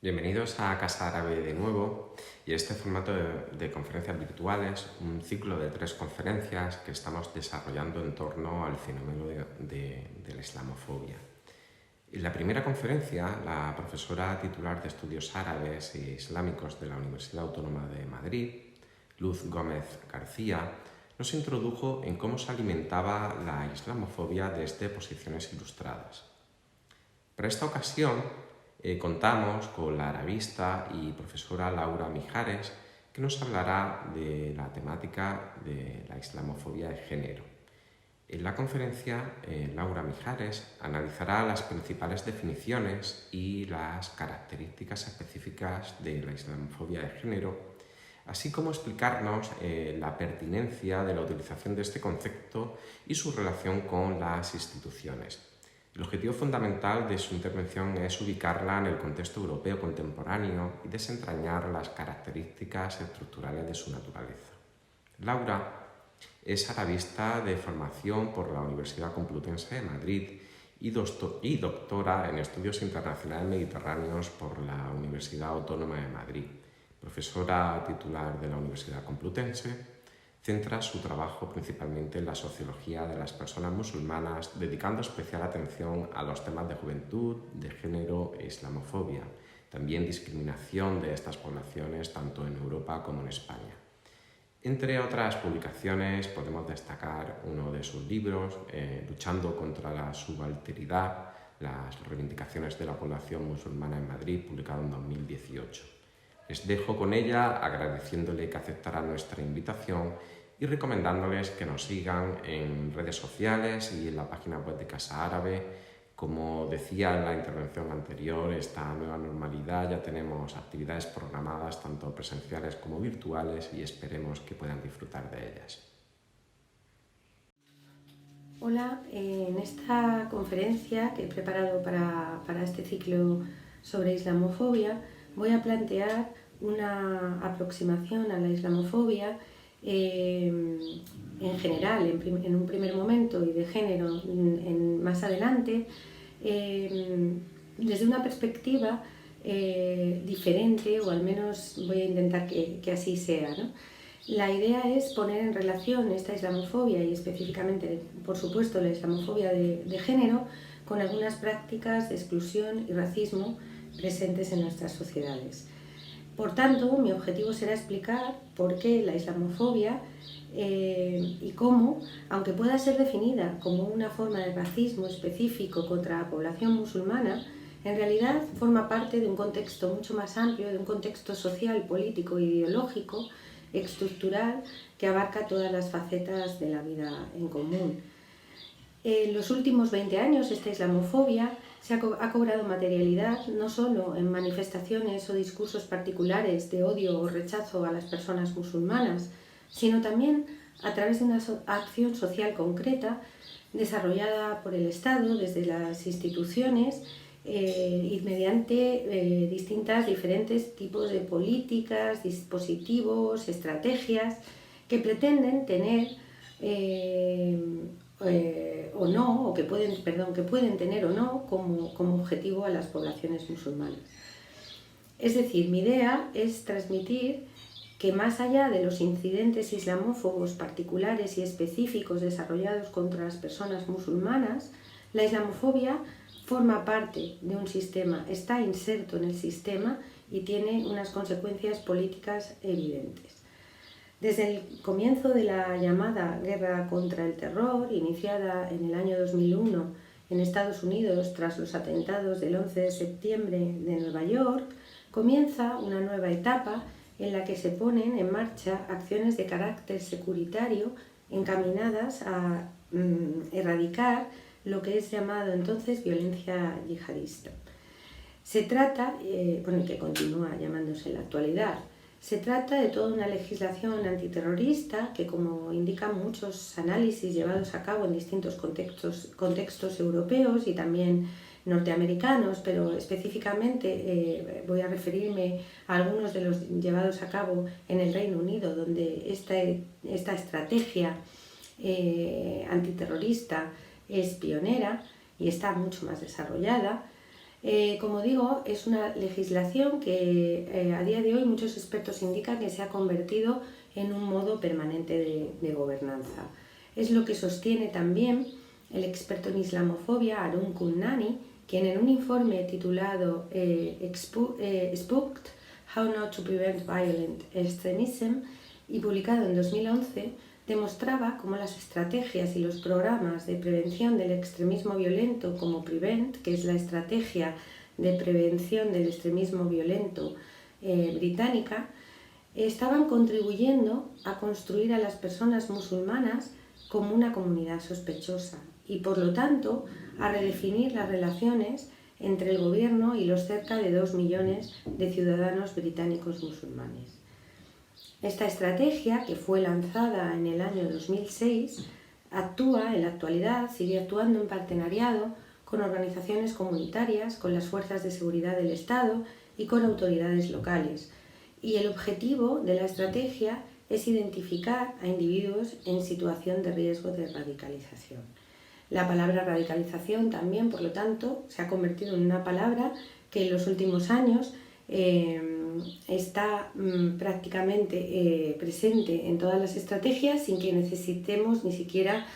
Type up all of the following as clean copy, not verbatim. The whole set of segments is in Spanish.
Bienvenidos a Casa Árabe de nuevo y este formato de conferencias virtuales, un ciclo de 3 conferencias que estamos desarrollando en torno al fenómeno de la islamofobia. En la primera conferencia, la profesora titular de Estudios Árabes e Islámicos de la Universidad Autónoma de Madrid, Luz Gómez García, nos introdujo en cómo se alimentaba la islamofobia desde posiciones ilustradas. Para esta ocasión, contamos con la arabista y profesora Laura Mijares, que nos hablará de la temática de la islamofobia de género. En la conferencia, Laura Mijares analizará las principales definiciones y las características específicas de la islamofobia de género, así como explicarnos la pertinencia de la utilización de este concepto y su relación con las instituciones. El objetivo fundamental de su intervención es ubicarla en el contexto europeo contemporáneo y desentrañar las características estructurales de su naturaleza. Laura es arabista de formación por la Universidad Complutense de Madrid y doctora en Estudios Internacionales Mediterráneos por la Universidad Autónoma de Madrid. Profesora titular de la Universidad Complutense, centra su trabajo principalmente en la sociología de las personas musulmanas, dedicando especial atención a los temas de juventud, de género e islamofobia, también discriminación de estas poblaciones tanto en Europa como en España. Entre otras publicaciones podemos destacar uno de sus libros, Luchando contra la subalteridad, las reivindicaciones de la población musulmana en Madrid, publicado en 2018. Les dejo con ella agradeciéndole que aceptara nuestra invitación y recomendándoles que nos sigan en redes sociales y en la página web de Casa Árabe. Como decía en la intervención anterior, esta nueva normalidad ya tenemos actividades programadas tanto presenciales como virtuales y esperemos que puedan disfrutar de ellas. Hola, en esta conferencia que he preparado para este ciclo sobre islamofobia voy a plantear una aproximación a la islamofobia en general, en un primer momento, y de género más adelante, desde una perspectiva diferente, o al menos voy a intentar que así sea, ¿no? La idea es poner en relación esta islamofobia y específicamente, por supuesto, la islamofobia de género con algunas prácticas de exclusión y racismo presentes en nuestras sociedades. Por tanto, mi objetivo será explicar por qué la islamofobia y cómo, aunque pueda ser definida como una forma de racismo específico contra la población musulmana, en realidad forma parte de un contexto mucho más amplio, de un contexto social, político e ideológico, estructural, que abarca todas las facetas de la vida en común. En los últimos 20 años esta islamofobia ha cobrado materialidad no solo en manifestaciones o discursos particulares de odio o rechazo a las personas musulmanas, sino también a través de una acción social concreta desarrollada por el Estado desde las instituciones y mediante diferentes tipos de políticas, dispositivos, estrategias que pretenden tener que pueden tener o no como objetivo a las poblaciones musulmanas. Es decir, mi idea es transmitir que más allá de los incidentes islamófobos particulares y específicos desarrollados contra las personas musulmanas, la islamofobia forma parte de un sistema, está inserto en el sistema y tiene unas consecuencias políticas evidentes. Desde el comienzo de la llamada guerra contra el terror, iniciada en el año 2001 en Estados Unidos tras los atentados del 11 de septiembre de Nueva York, comienza una nueva etapa en la que se ponen en marcha acciones de carácter securitario encaminadas a erradicar lo que es llamado entonces violencia yihadista. Se trata, que continúa llamándose en la actualidad, se trata de toda una legislación antiterrorista que, como indican muchos análisis llevados a cabo en distintos contextos europeos y también norteamericanos, pero específicamente voy a referirme a algunos de los llevados a cabo en el Reino Unido, donde esta estrategia antiterrorista es pionera y está mucho más desarrollada. Como digo, es una legislación que a día de hoy muchos expertos indican que se ha convertido en un modo permanente de gobernanza. Es lo que sostiene también el experto en islamofobia Arun Kunnani, quien en un informe titulado Spooked, How Not to Prevent Violent Extremism, y publicado en 2011, demostraba cómo las estrategias y los programas de prevención del extremismo violento como Prevent, que es la estrategia de prevención del extremismo violento británica, estaban contribuyendo a construir a las personas musulmanas como una comunidad sospechosa y, por lo tanto, a redefinir las relaciones entre el gobierno y los cerca de 2 millones de ciudadanos británicos musulmanes. Esta estrategia, que fue lanzada en el año 2006, actúa en la actualidad, sigue actuando en partenariado con organizaciones comunitarias, con las fuerzas de seguridad del Estado y con autoridades locales. Y el objetivo de la estrategia es identificar a individuos en situación de riesgo de radicalización. La palabra radicalización también, por lo tanto, se ha convertido en una palabra que en los últimos años está prácticamente presente en todas las estrategias sin que necesitemos ni siquiera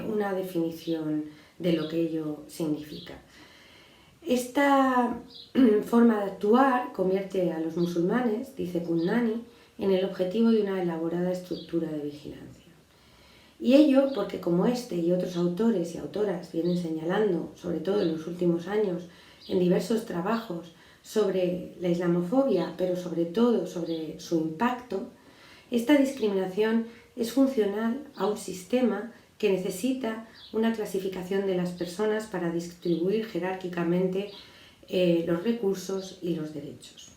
una definición de lo que ello significa. Esta forma de actuar convierte a los musulmanes, dice Kunnani, en el objetivo de una elaborada estructura de vigilancia. Y ello porque, como este y otros autores y autoras vienen señalando, sobre todo en los últimos años, en diversos trabajos sobre la islamofobia, pero sobre todo sobre su impacto, esta discriminación es funcional a un sistema que necesita una clasificación de las personas para distribuir jerárquicamente los recursos y los derechos.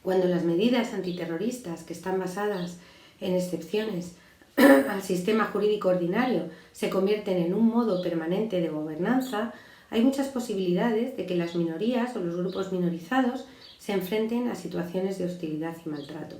Cuando las medidas antiterroristas, que están basadas en excepciones al sistema jurídico ordinario, se convierten en un modo permanente de gobernanza, hay muchas posibilidades de que las minorías o los grupos minorizados se enfrenten a situaciones de hostilidad y maltrato.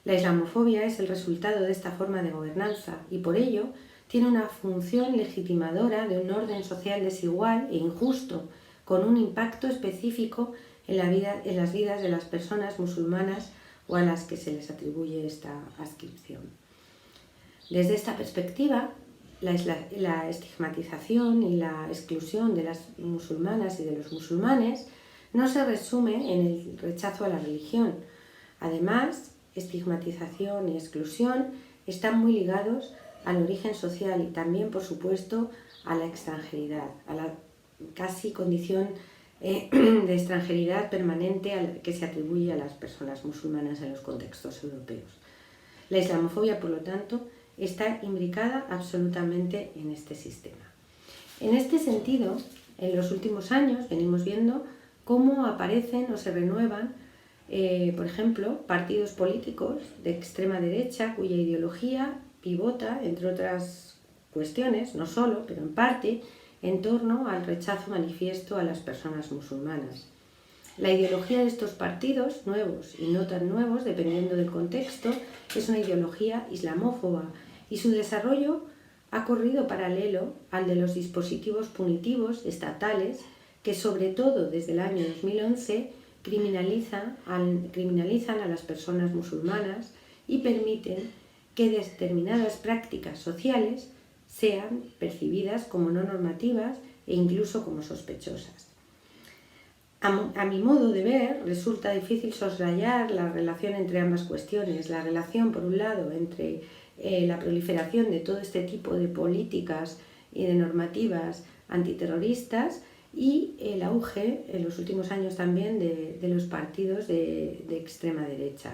La islamofobia es el resultado de esta forma de gobernanza y por ello tiene una función legitimadora de un orden social desigual e injusto, con un impacto específico en las vidas de las personas musulmanas o a las que se les atribuye esta adscripción. Desde esta perspectiva, la estigmatización y la exclusión de las musulmanas y de los musulmanes no se resume en el rechazo a la religión. Además, estigmatización y exclusión están muy ligados al origen social y también, por supuesto, a la extranjeridad, a la casi condición de extranjeridad permanente que se atribuye a las personas musulmanas en los contextos europeos. La islamofobia, por lo tanto, está imbricada absolutamente en este sistema. En este sentido, en los últimos años venimos viendo cómo aparecen o se renuevan, por ejemplo, partidos políticos de extrema derecha cuya ideología pivota, entre otras cuestiones, no solo, pero en parte, en torno al rechazo manifiesto a las personas musulmanas. La ideología de estos partidos, nuevos y no tan nuevos, dependiendo del contexto, es una ideología islamófoba y su desarrollo ha corrido paralelo al de los dispositivos punitivos estatales que, sobre todo desde el año 2011, criminalizan a las personas musulmanas y permiten que determinadas prácticas sociales sean percibidas como no normativas e incluso como sospechosas. A mi modo de ver, resulta difícil soslayar la relación entre ambas cuestiones. La relación, por un lado, entre la proliferación de todo este tipo de políticas y de normativas antiterroristas y el auge, en los últimos años también, de los partidos de extrema derecha.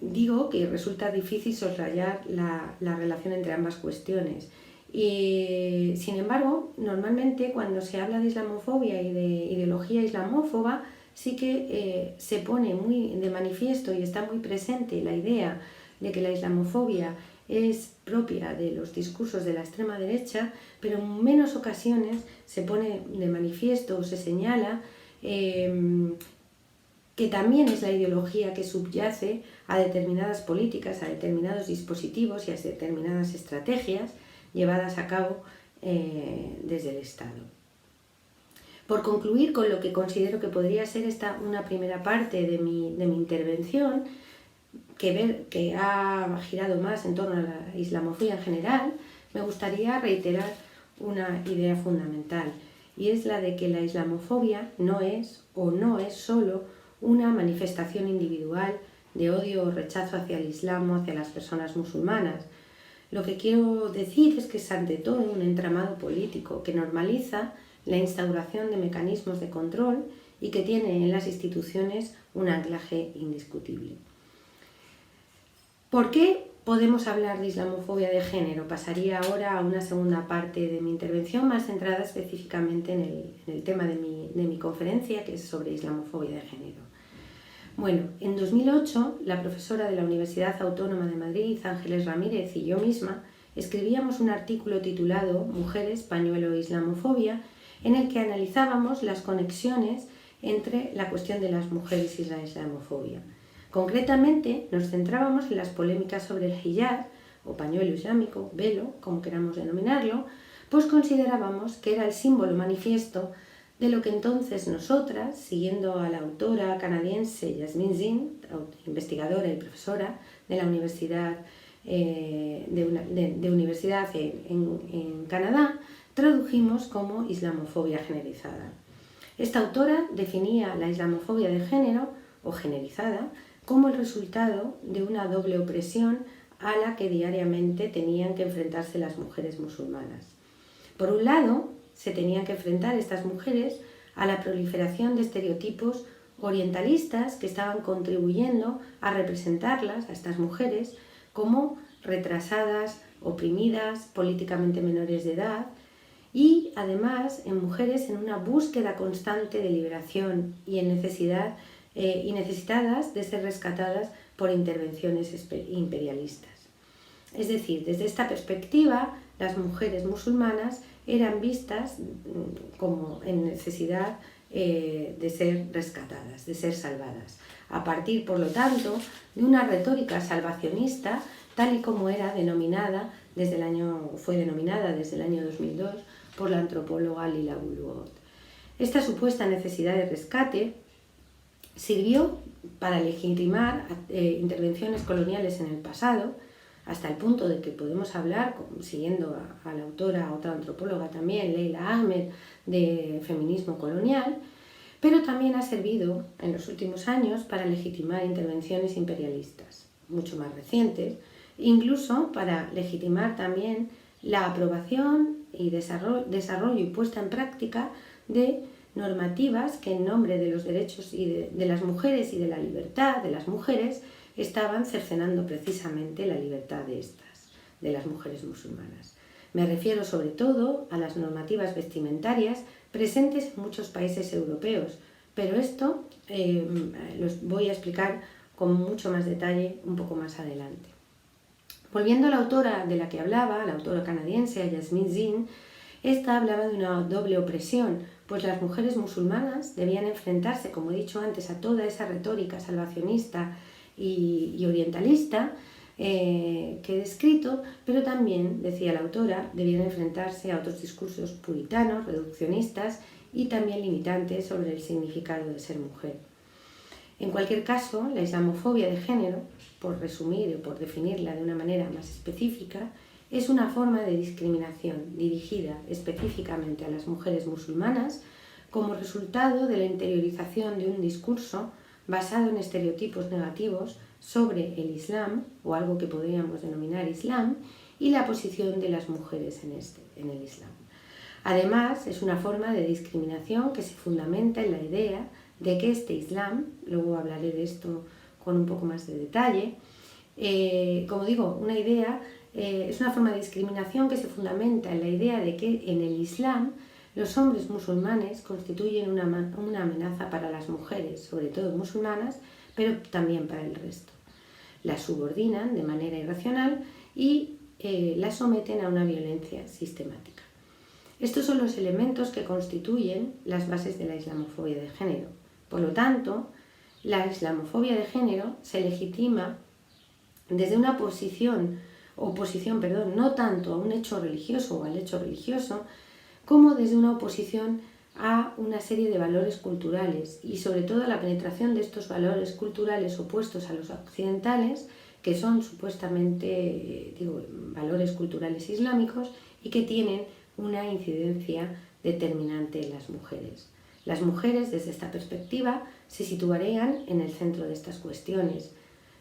Digo que resulta difícil soslayar la relación entre ambas cuestiones. Y, sin embargo, normalmente cuando se habla de islamofobia y de ideología islamófoba, sí que se pone muy de manifiesto y está muy presente la idea de que la islamofobia es propia de los discursos de la extrema derecha, pero en menos ocasiones se pone de manifiesto o se señala que también es la ideología que subyace a determinadas políticas, a determinados dispositivos y a determinadas estrategias llevadas a cabo desde el Estado. Por concluir con lo que considero que podría ser una primera parte de mi intervención, que ha girado más en torno a la islamofobia en general, me gustaría reiterar una idea fundamental, y es la de que la islamofobia no es solo una manifestación individual de odio o rechazo hacia el Islam o hacia las personas musulmanas. Lo que quiero decir es que es ante todo un entramado político que normaliza la instauración de mecanismos de control y que tiene en las instituciones un anclaje indiscutible. ¿Por qué podemos hablar de islamofobia de género? Pasaría ahora a una segunda parte de mi intervención más centrada específicamente en el tema de mi conferencia, que es sobre islamofobia de género. Bueno, en 2008, la profesora de la Universidad Autónoma de Madrid, Ángeles Ramírez, y yo misma escribíamos un artículo titulado Mujeres, pañuelo e islamofobia, en el que analizábamos las conexiones entre la cuestión de las mujeres y la islamofobia. Concretamente, nos centrábamos en las polémicas sobre el hijab, o pañuelo islámico, velo, como queramos denominarlo, pues considerábamos que era el símbolo manifiesto de lo que entonces nosotras, siguiendo a la autora canadiense Yasmin Zine, investigadora y profesora de la Universidad en Canadá, tradujimos como islamofobia generalizada. Esta autora definía la islamofobia de género, o generalizada, como el resultado de una doble opresión a la que diariamente tenían que enfrentarse las mujeres musulmanas. Por un lado, se tenían que enfrentar estas mujeres a la proliferación de estereotipos orientalistas que estaban contribuyendo a representarlas, a estas mujeres, como retrasadas, oprimidas, políticamente menores de edad, y además en mujeres en una búsqueda constante de liberación y necesitadas de ser rescatadas por intervenciones imperialistas. Es decir, desde esta perspectiva, las mujeres musulmanas eran vistas como en necesidad de ser rescatadas, de ser salvadas, a partir, por lo tanto, de una retórica salvacionista, tal y como fue denominada desde el año 2002 por la antropóloga Lila Bullough. Esta supuesta necesidad de rescate sirvió para legitimar intervenciones coloniales en el pasado, hasta el punto de que podemos hablar, siguiendo a la autora, a otra antropóloga también, Leila Ahmed, de feminismo colonial, pero también ha servido en los últimos años para legitimar intervenciones imperialistas, mucho más recientes, incluso para legitimar también la aprobación y desarrollo y puesta en práctica de normativas que en nombre de los derechos de las mujeres y de la libertad de las mujeres estaban cercenando precisamente la libertad de las mujeres musulmanas. Me refiero sobre todo a las normativas vestimentarias presentes en muchos países europeos, pero esto los voy a explicar con mucho más detalle un poco más adelante. Volviendo a la autora de la que hablaba, la autora canadiense Yasmin Zine, esta hablaba de una doble opresión, pues las mujeres musulmanas debían enfrentarse, como he dicho antes, a toda esa retórica salvacionista y orientalista que he descrito, pero también, decía la autora, debían enfrentarse a otros discursos puritanos, reduccionistas y también limitantes sobre el significado de ser mujer. En cualquier caso, la islamofobia de género, por resumir o por definirla de una manera más específica, es una forma de discriminación dirigida específicamente a las mujeres musulmanas como resultado de la interiorización de un discurso basado en estereotipos negativos sobre el Islam, o algo que podríamos denominar Islam, y la posición de las mujeres en el Islam. Además, es una forma de discriminación que se fundamenta en la idea de que este Islam, luego hablaré de esto con un poco más de detalle, como digo, es una forma de discriminación que se fundamenta en la idea de que en el Islam los hombres musulmanes constituyen una amenaza para las mujeres, sobre todo musulmanas, pero también para el resto. Las subordinan de manera irracional y las someten a una violencia sistemática. Estos son los elementos que constituyen las bases de la islamofobia de género. Por lo tanto, la islamofobia de género se legitima desde una oposición, no tanto a un hecho religioso o al hecho religioso, como desde una oposición a una serie de valores culturales y sobre todo a la penetración de estos valores culturales opuestos a los occidentales, que son supuestamente valores culturales islámicos y que tienen una incidencia determinante en las mujeres. Las mujeres, desde esta perspectiva, se situarían en el centro de estas cuestiones.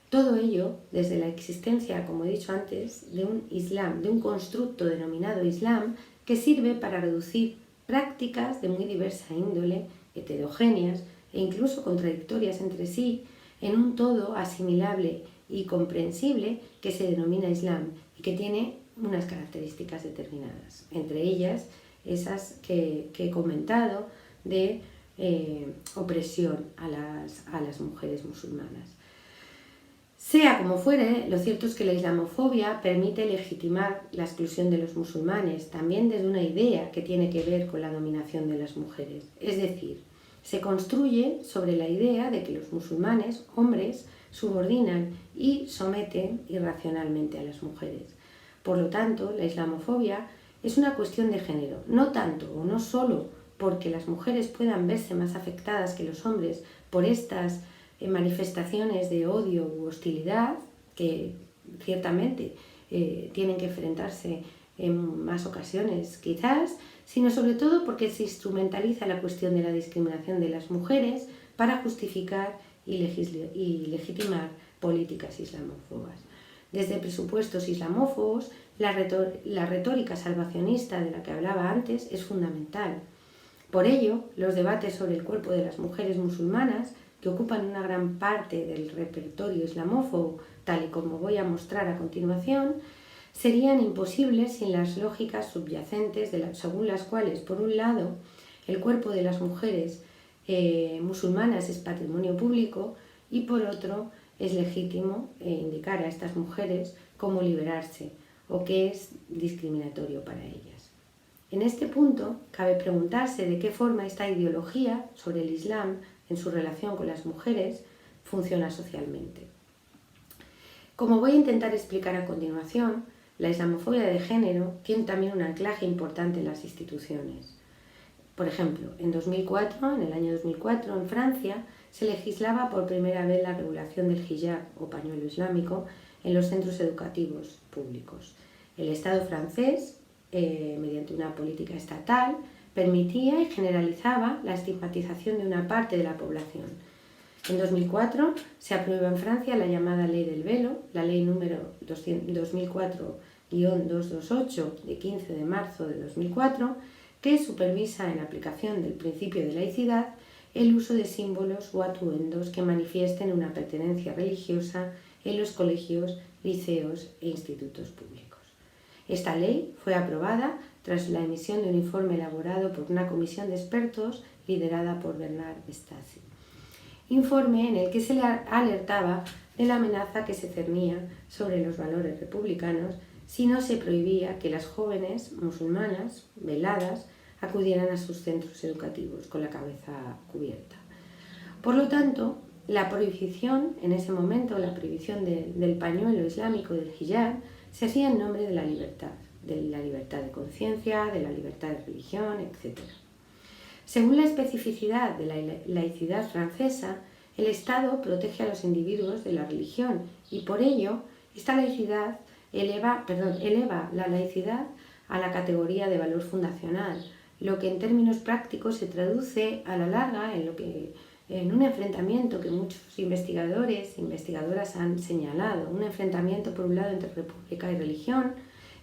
Todo ello desde la existencia, como he dicho antes, de un Islam, de un constructo denominado Islam, que sirve para reducir prácticas de muy diversa índole, heterogéneas e incluso contradictorias entre sí, en un todo asimilable y comprensible que se denomina Islam y que tiene unas características determinadas, entre ellas esas que he comentado de opresión a las mujeres musulmanas. Sea como fuere, lo cierto es que la islamofobia permite legitimar la exclusión de los musulmanes, también desde una idea que tiene que ver con la dominación de las mujeres. Es decir, se construye sobre la idea de que los musulmanes, hombres, subordinan y someten irracionalmente a las mujeres. Por lo tanto, la islamofobia es una cuestión de género, no tanto o no solo porque las mujeres puedan verse más afectadas que los hombres por estas manifestaciones de odio u hostilidad que ciertamente tienen que enfrentarse en más ocasiones quizás, sino sobre todo porque se instrumentaliza la cuestión de la discriminación de las mujeres para justificar y legitimar políticas islamófobas. Desde presupuestos islamófobos, la retórica salvacionista de la que hablaba antes es fundamental. Por ello, los debates sobre el cuerpo de las mujeres musulmanas, que ocupan una gran parte del repertorio islamófobo, tal y como voy a mostrar a continuación, serían imposibles sin las lógicas subyacentes según las cuales, por un lado, el cuerpo de las mujeres musulmanas es patrimonio público y por otro es legítimo indicar a estas mujeres cómo liberarse o qué es discriminatorio para ellas. En este punto cabe preguntarse de qué forma esta ideología sobre el Islam en su relación con las mujeres funciona socialmente. Como voy a intentar explicar a continuación, la islamofobia de género tiene también un anclaje importante en las instituciones. Por ejemplo, en el año 2004, en Francia, se legislaba por primera vez la regulación del hijab o pañuelo islámico en los centros educativos públicos. El Estado francés, mediante una política estatal, permitía y generalizaba la estigmatización de una parte de la población. En 2004 se aprueba en Francia la llamada Ley del Velo, la ley número 2004-228 de 15 de marzo de 2004, que supervisa en aplicación del principio de laicidad el uso de símbolos o atuendos que manifiesten una pertenencia religiosa en los colegios, liceos e institutos públicos. Esta ley fue aprobada tras la emisión de un informe elaborado por una comisión de expertos liderada por Bernard Stasi. Informe en el que se le alertaba de la amenaza que se cernía sobre los valores republicanos si no se prohibía que las jóvenes musulmanas veladas acudieran a sus centros educativos con la cabeza cubierta. Por lo tanto, la prohibición, en ese momento, la prohibición del pañuelo islámico, del hijab, se hacía en nombre de la libertad de conciencia, de la libertad de religión, etc. Según la especificidad de la laicidad francesa, el Estado protege a los individuos de la religión y por ello esta laicidad eleva la laicidad a la categoría de valor fundacional, lo que en términos prácticos se traduce a la larga en un enfrentamiento que muchos investigadores e investigadoras han señalado, un enfrentamiento por un lado entre república y religión,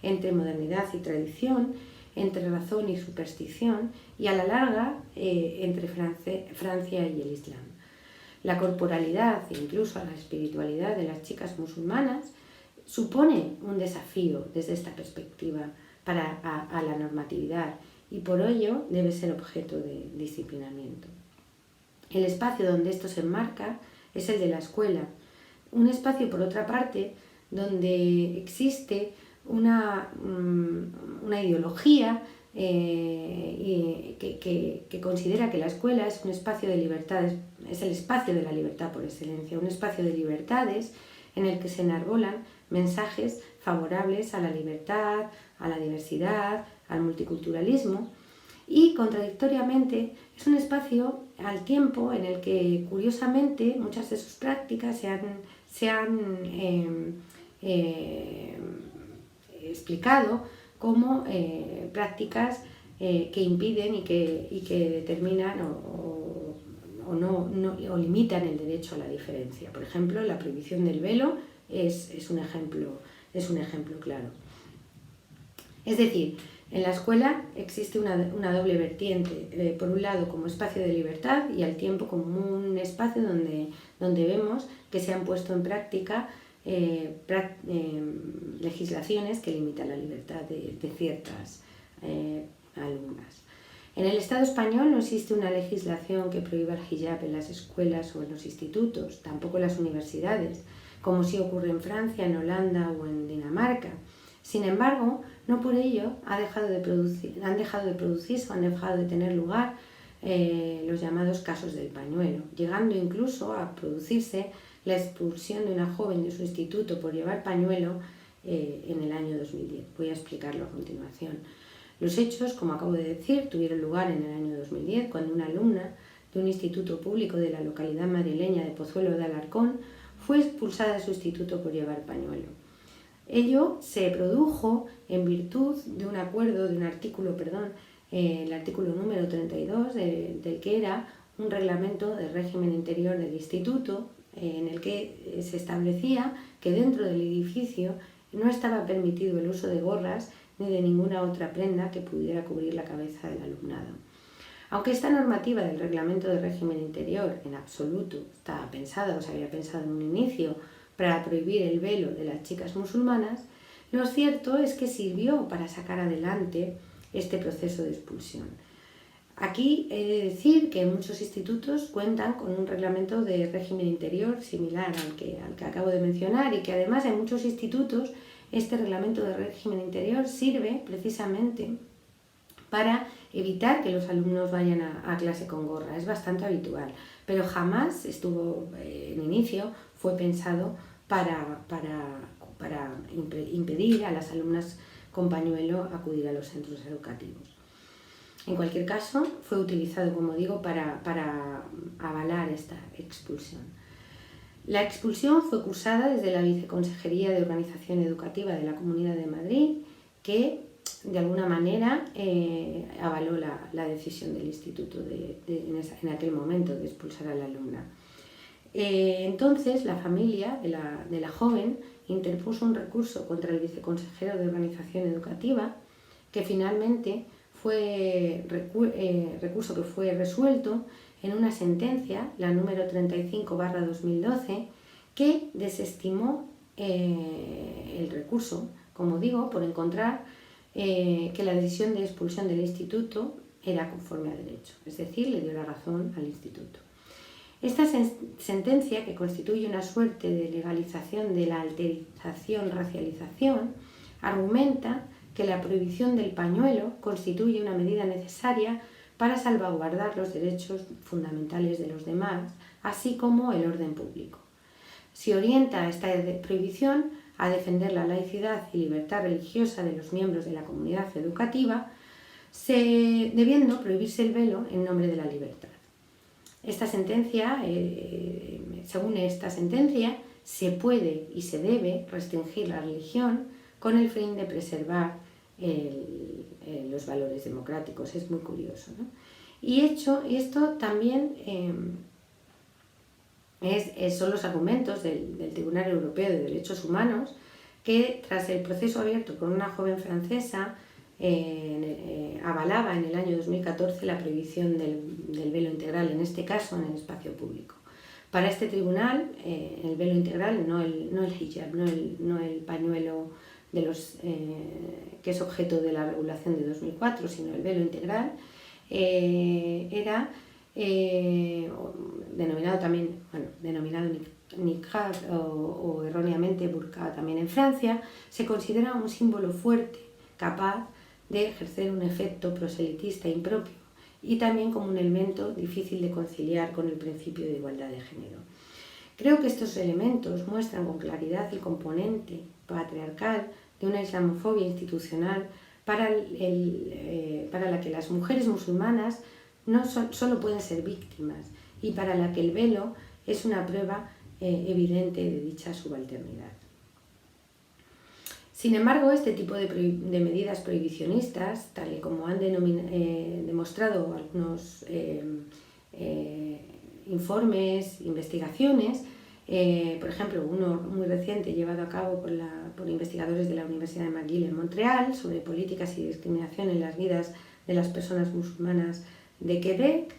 entre modernidad y tradición, entre razón y superstición y a la larga entre Francia y el Islam. La corporalidad e incluso la espiritualidad de las chicas musulmanas supone un desafío desde esta perspectiva a la normatividad y por ello debe ser objeto de disciplinamiento. El espacio donde esto se enmarca es el de la escuela, un espacio por otra parte donde existe una ideología que considera que la escuela es un espacio de libertades, es el espacio de la libertad por excelencia, un espacio de libertades en el que se enarbolan mensajes favorables a la libertad, a la diversidad, al multiculturalismo, y contradictoriamente es un espacio al tiempo en el que curiosamente muchas de sus prácticas se han explicado como prácticas que impiden y que determinan o limitan el derecho a la diferencia. Por ejemplo, la prohibición del velo es un ejemplo claro. Es decir, en la escuela existe una doble vertiente, por un lado como espacio de libertad y al tiempo como un espacio donde vemos que se han puesto en práctica legislaciones que limitan la libertad de ciertas alumnas. En el Estado español no existe una legislación que prohíba el hijab en las escuelas o en los institutos, tampoco en las universidades, como sí ocurre en Francia, en Holanda o en Dinamarca. Sin embargo, no por ello han dejado de producirse o han dejado de tener lugar los llamados casos del pañuelo, llegando incluso a producirse la expulsión de una joven de su instituto por llevar pañuelo en el año 2010. Voy a explicarlo a continuación. Los hechos, como acabo de decir, tuvieron lugar en el año 2010 cuando una alumna de un instituto público de la localidad madrileña de Pozuelo de Alarcón fue expulsada de su instituto por llevar pañuelo. Ello se produjo en virtud de un acuerdo, de un artículo, el artículo número 32 del que era un reglamento de régimen interior del instituto, en el que se establecía que dentro del edificio no estaba permitido el uso de gorras ni de ninguna otra prenda que pudiera cubrir la cabeza del alumnado. Aunque esta normativa del reglamento de régimen interior en absoluto estaba pensada o se había pensado en un inicio para prohibir el velo de las chicas musulmanas, lo cierto es que sirvió para sacar adelante este proceso de expulsión. Aquí he de decir que muchos institutos cuentan con un reglamento de régimen interior similar al que acabo de mencionar y que además en muchos institutos este reglamento de régimen interior sirve precisamente para evitar que los alumnos vayan a clase con gorra. Es bastante habitual, pero jamás en inicio fue pensado para impedir a las alumnas con pañuelo acudir a los centros educativos. En cualquier caso, fue utilizado, como digo, para avalar esta expulsión. La expulsión fue cursada desde la Viceconsejería de Organización Educativa de la Comunidad de Madrid, que de alguna manera avaló la decisión del instituto en aquel momento de expulsar a la alumna. Entonces, la familia de la joven interpuso un recurso contra el viceconsejero de Organización Educativa, que finalmente fue recurso que fue resuelto en una sentencia, la número 35/2012, que desestimó el recurso, como digo, por encontrar que la decisión de expulsión del instituto era conforme a derecho, es decir, le dio la razón al instituto. Esta sentencia, que constituye una suerte de legalización de la alterización-racialización, argumenta que la prohibición del pañuelo constituye una medida necesaria para salvaguardar los derechos fundamentales de los demás, así como el orden público. Se orienta esta prohibición a defender la laicidad y libertad religiosa de los miembros de la comunidad educativa, debiendo prohibirse el velo en nombre de la libertad. Esta sentencia, según esta sentencia, se puede y se debe restringir la religión con el fin de preservar los valores democráticos. Es muy curioso, ¿no? Y esto también son los argumentos del Tribunal Europeo de Derechos Humanos, que tras el proceso abierto por una joven francesa avalaba en el año 2014 la prohibición del velo integral, en este caso en el espacio público. Para este tribunal, el velo integral, no el hijab, no el pañuelo que es objeto de la regulación de 2004, sino el velo integral, era denominado niqab o erróneamente burqa también en Francia, se considera un símbolo fuerte, capaz de ejercer un efecto proselitista impropio y también como un elemento difícil de conciliar con el principio de igualdad de género. Creo que estos elementos muestran con claridad el componente patriarcal de una islamofobia institucional para la que las mujeres musulmanas no solo pueden ser víctimas y para la que el velo es una prueba evidente de dicha subalternidad. Sin embargo, este tipo de medidas prohibicionistas, tal y como han demostrado algunos informes, investigaciones, por ejemplo, uno muy reciente llevado a cabo por investigadores de la Universidad de McGill en Montreal sobre políticas y discriminación en las vidas de las personas musulmanas de Quebec,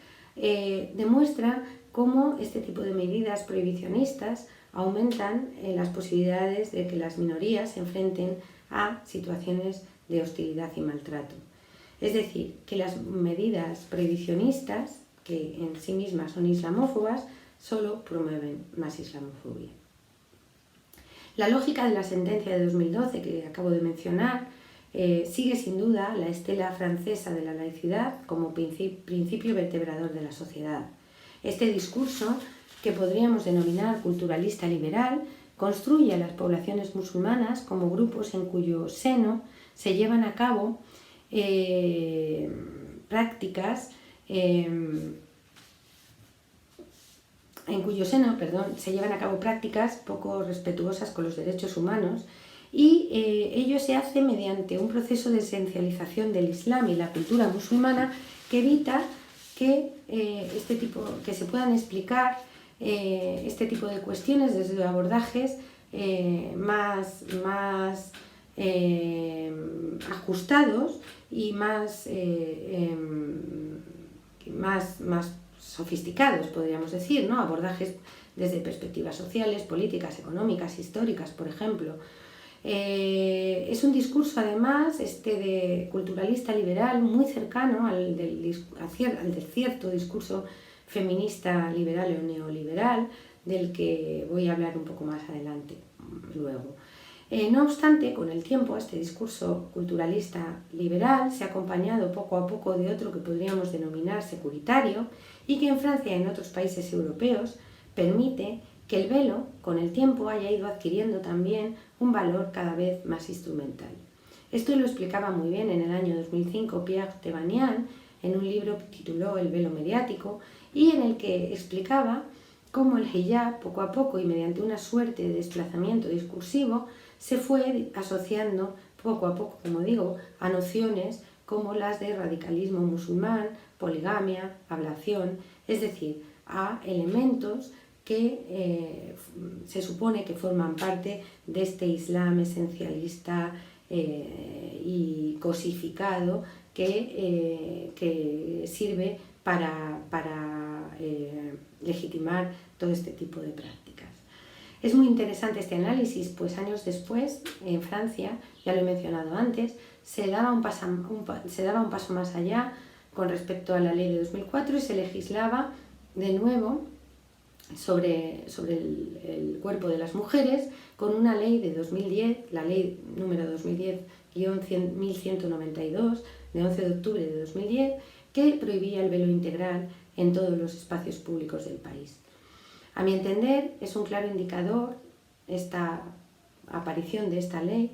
demuestra cómo este tipo de medidas prohibicionistas aumentan las posibilidades de que las minorías se enfrenten a situaciones de hostilidad y maltrato. Es decir, que las medidas prohibicionistas, que en sí mismas son islamófobas, solo promueven más islamofobia. La lógica de la sentencia de 2012 que acabo de mencionar sigue sin duda la estela francesa de la laicidad como principio vertebrador de la sociedad. Este discurso, que podríamos denominar culturalista liberal, construye a las poblaciones musulmanas como grupos en cuyo seno se llevan a cabo prácticas poco respetuosas con los derechos humanos, y ello se hace mediante un proceso de esencialización del Islam y la cultura musulmana que evita que se puedan explicar este tipo de cuestiones desde abordajes más ajustados y más sofisticados, podríamos decir, ¿no? Abordajes desde perspectivas sociales, políticas, económicas, históricas, por ejemplo. Es un discurso, además, de culturalista liberal muy cercano al del cierto discurso feminista liberal o neoliberal, del que voy a hablar un poco más adelante, luego. No obstante, con el tiempo, este discurso culturalista liberal se ha acompañado poco a poco de otro que podríamos denominar securitario y que en Francia y en otros países europeos permite que el velo, con el tiempo, haya ido adquiriendo también un valor cada vez más instrumental. Esto lo explicaba muy bien en el año 2005 Pierre Tebanian en un libro que tituló El velo mediático, y en el que explicaba cómo el hijab, poco a poco y mediante una suerte de desplazamiento discursivo, se fue asociando poco a poco, como digo, a nociones como las de radicalismo musulmán, poligamia, ablación, es decir, a elementos que se supone que forman parte de este Islam esencialista y cosificado que sirve para legitimar todo este tipo de prácticas. Es muy interesante este análisis, pues años después, en Francia, ya lo he mencionado antes, se daba un paso más allá con respecto a la ley de 2004 y se legislaba de nuevo sobre el cuerpo de las mujeres con una ley de 2010, la ley número 2010-1192, de 11 de octubre de 2010, que prohibía el velo integral en todos los espacios públicos del país. A mi entender, es un claro indicador esta aparición de esta ley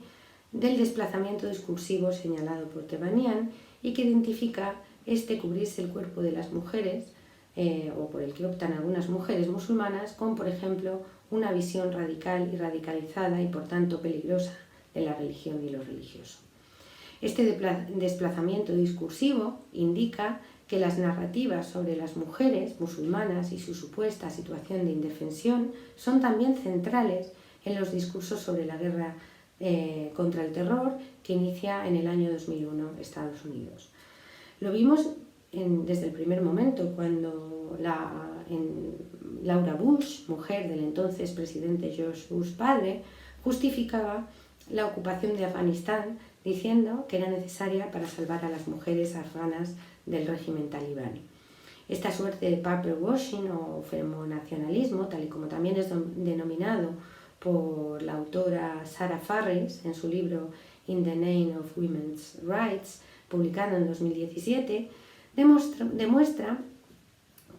del desplazamiento discursivo señalado por Tebanian y que identifica cubrirse el cuerpo de las mujeres o por el que optan algunas mujeres musulmanas con, por ejemplo, una visión radical y radicalizada y por tanto peligrosa de la religión y lo religioso. Este desplazamiento discursivo indica que las narrativas sobre las mujeres musulmanas y su supuesta situación de indefensión son también centrales en los discursos sobre la guerra contra el terror que inicia en el año 2001 Estados Unidos. Lo vimos desde el primer momento cuando Laura Bush, mujer del entonces presidente George Bush padre, justificaba la ocupación de Afganistán diciendo que era necesaria para salvar a las mujeres afganas del régimen talibán. Esta suerte de paper washing o femonacionalismo, tal y como también es denominado por la autora Sarah Farris en su libro In the Name of Women's Rights, publicado en 2017, demuestra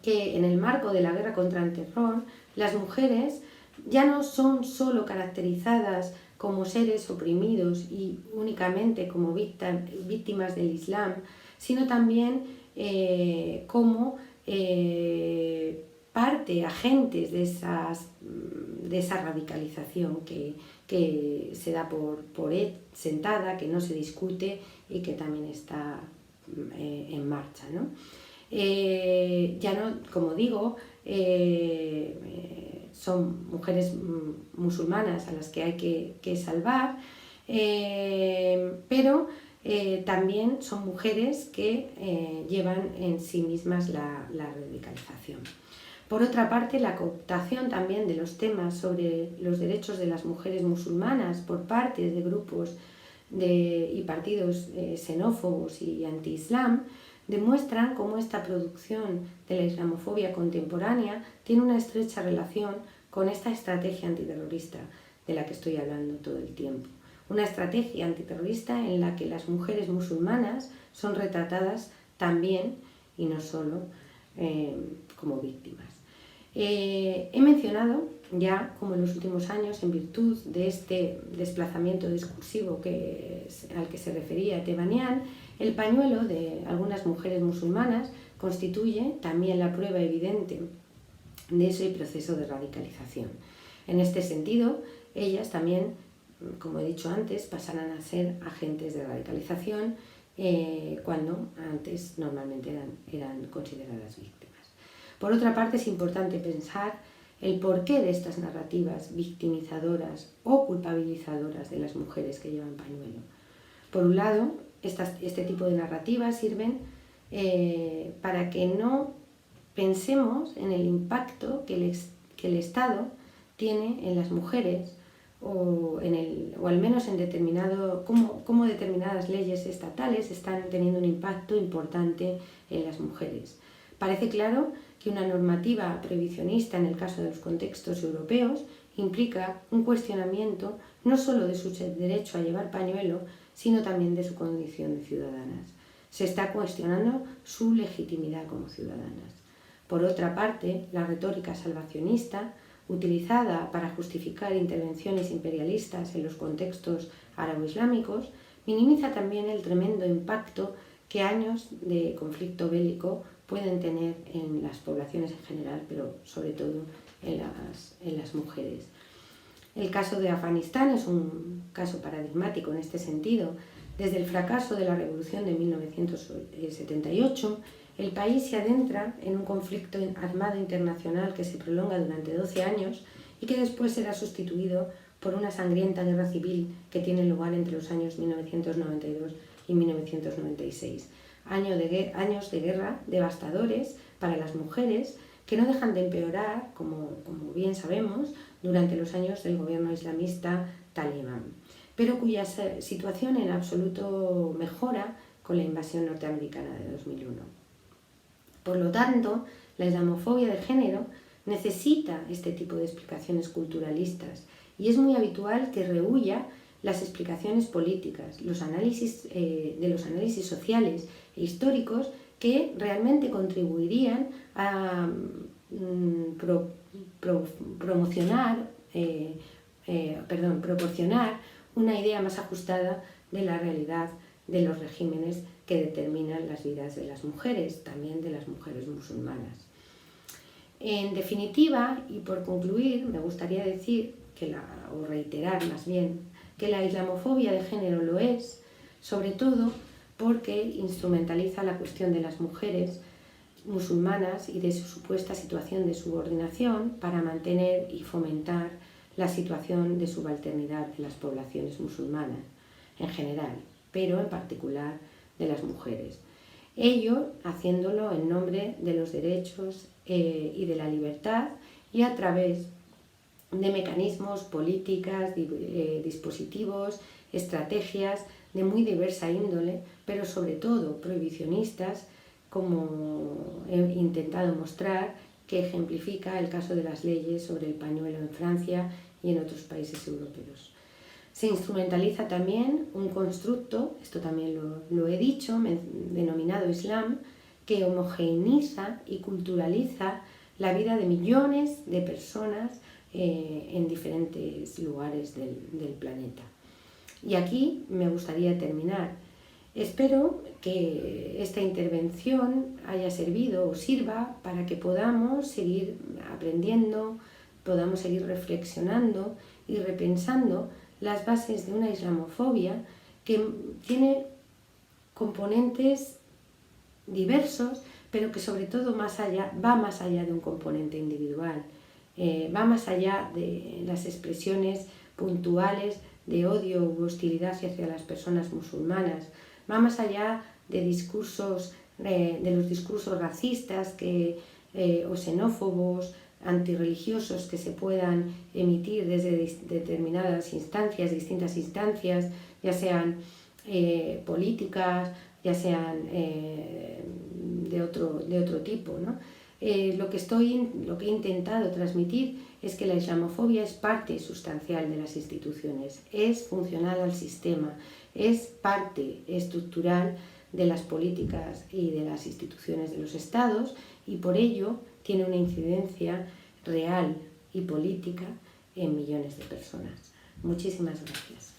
que en el marco de la guerra contra el terror, las mujeres ya no son solo caracterizadas como seres oprimidos y únicamente como víctimas del Islam, sino también como agentes de esa radicalización que se da por sentada, que no se discute y que también está en marcha, ¿no? Ya no, como digo, son mujeres musulmanas a las que hay que salvar, pero también son mujeres que llevan en sí mismas la radicalización. Por otra parte, la cooptación también de los temas sobre los derechos de las mujeres musulmanas por parte de grupos y partidos xenófobos y anti-islam demuestran cómo esta producción de la islamofobia contemporánea tiene una estrecha relación con esta estrategia antiterrorista de la que estoy hablando todo el tiempo. Una estrategia antiterrorista en la que las mujeres musulmanas son retratadas también, y no solo, como víctimas. He mencionado ya como en los últimos años, en virtud de este desplazamiento discursivo al que se refería Tebanian, el pañuelo de algunas mujeres musulmanas constituye también la prueba evidente de ese proceso de radicalización. En este sentido, ellas también, como he dicho antes, pasarán a ser agentes de radicalización cuando antes normalmente eran consideradas víctimas. Por otra parte, es importante pensar el porqué de estas narrativas victimizadoras o culpabilizadoras de las mujeres que llevan pañuelo. Por un lado, este tipo de narrativas sirven para que no pensemos en el impacto que el Estado tiene en las mujeres o al menos en cómo determinadas leyes estatales están teniendo un impacto importante en las mujeres. Parece claro que una normativa prohibicionista en el caso de los contextos europeos implica un cuestionamiento no solo de su derecho a llevar pañuelo, sino también de su condición de ciudadanas. Se está cuestionando su legitimidad como ciudadanas. Por otra parte, la retórica salvacionista, utilizada para justificar intervenciones imperialistas en los contextos árabo-islámicos, minimiza también el tremendo impacto que años de conflicto bélico pueden tener en las poblaciones en general, pero sobre todo en las mujeres. El caso de Afganistán es un caso paradigmático en este sentido. Desde el fracaso de la revolución de 1978, el país se adentra en un conflicto armado internacional que se prolonga durante 12 años y que después será sustituido por una sangrienta guerra civil que tiene lugar entre los años 1992 y 1996. Años de guerra devastadores para las mujeres que no dejan de empeorar, como bien sabemos, durante los años del gobierno islamista talibán, pero cuya situación en absoluto mejora con la invasión norteamericana de 2001. Por lo tanto, la islamofobia de género necesita este tipo de explicaciones culturalistas y es muy habitual que rehúya las explicaciones políticas, los análisis sociales e históricos que realmente contribuirían a proporcionar una idea más ajustada de la realidad de los regímenes que determinan las vidas de las mujeres, también de las mujeres musulmanas. En definitiva, y por concluir, me gustaría decir o reiterar más bien, que la islamofobia de género lo es, sobre todo porque instrumentaliza la cuestión de las mujeres musulmanas y de su supuesta situación de subordinación para mantener y fomentar la situación de subalternidad de las poblaciones musulmanas en general, pero en particular de las mujeres. Ello haciéndolo en nombre de los derechos y de la libertad y a través de mecanismos, políticas, dispositivos, estrategias de muy diversa índole, pero sobre todo prohibicionistas, como he intentado mostrar, que ejemplifica el caso de las leyes sobre el pañuelo en Francia y en otros países europeos. Se instrumentaliza también un constructo, esto también lo he dicho, denominado Islam, que homogeneiza y culturaliza la vida de millones de personas en diferentes lugares del planeta. Y aquí me gustaría terminar. Espero que esta intervención haya servido o sirva para que podamos seguir aprendiendo, podamos seguir reflexionando y repensando las bases de una islamofobia que tiene componentes diversos, pero que sobre todo va más allá de un componente individual, va más allá de las expresiones puntuales de odio u hostilidad hacia las personas musulmanas, va más allá de los discursos racistas o xenófobos, antirreligiosos que se puedan emitir desde determinadas instancias, distintas instancias, ya sean políticas, ya sean de otro tipo, ¿no? Lo que he intentado transmitir es que la islamofobia es parte sustancial de las instituciones, es funcional al sistema, es parte estructural de las políticas y de las instituciones de los estados y por ello tiene una incidencia real y política en millones de personas. Muchísimas gracias.